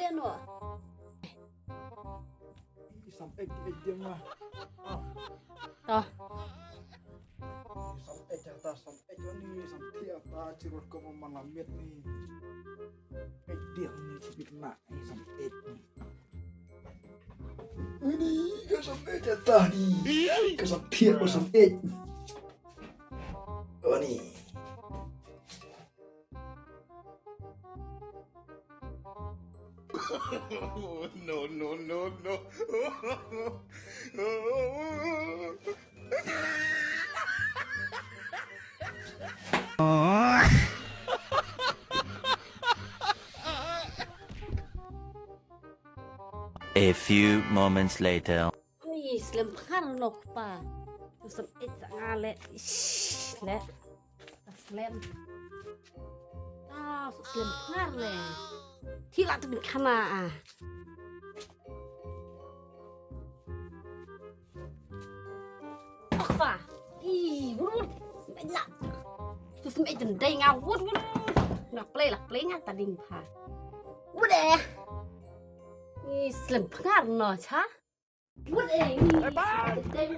ya no. Sampai dia mah. Toh. Sampai jatah sampai ni sampai apa cirut kau memanamit ni. Dia ni cipik nak ni sampai. Ini kau sampai jatah ni. Kau sampai kau sampai. Oh ni. No. A few moments later. Ui, slim kan nok pa. Tu sampai sangat le. Le. Slim. Slim kan le. ที่เราจะเป็นขนาดออกป่ะวุ้นไม่ละจะสมัยจนได้งาวุ้นหนักเลยหลักเลยงานตาดิ่งผ่าวุ้นนี่สลิมพงาดหน่อชะวุ้นนี่ได้วุ้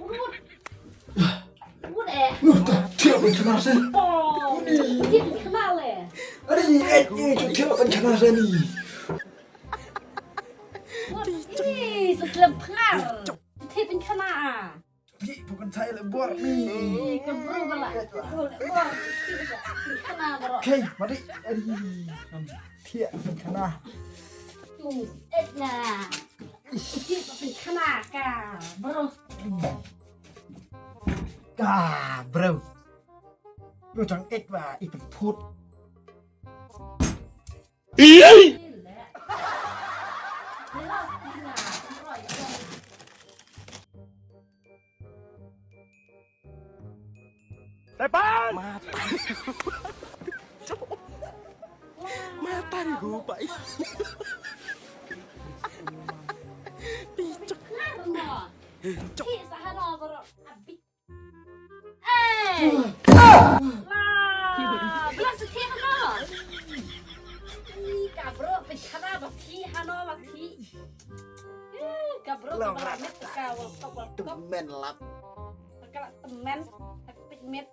นเที่ยวเป็นขนาดเส้น โอ้ที่เป็นขนาดเลยอะไรนี่เที่ยวเป็นขนาดเส้นนี่สุดเล่มผ้าที่เป็นขนาดพี่พวกคนไทยเลยบวชนี่ก็รู้มาละบวชที่เป็นขนาดหรอโอเคมาดิเที่ยวเป็นขนาดจุ่มเอ็ดน่ะที่เป็นขนาดกาบรูกาบรูรู้จังเอ็ดว่าอีเป็นพุทธแต่ป้านมาตันกูไปปีจุกที่สหนอบรอบิเอ้ลาบลาสที่ฮานอนี่กับรถเป็นขนาดแบบที่ฮานอแบบที่กับรถแบบเม็ดกาวกับแม่นลับกระตุ้นแม่นเป็นเม็ด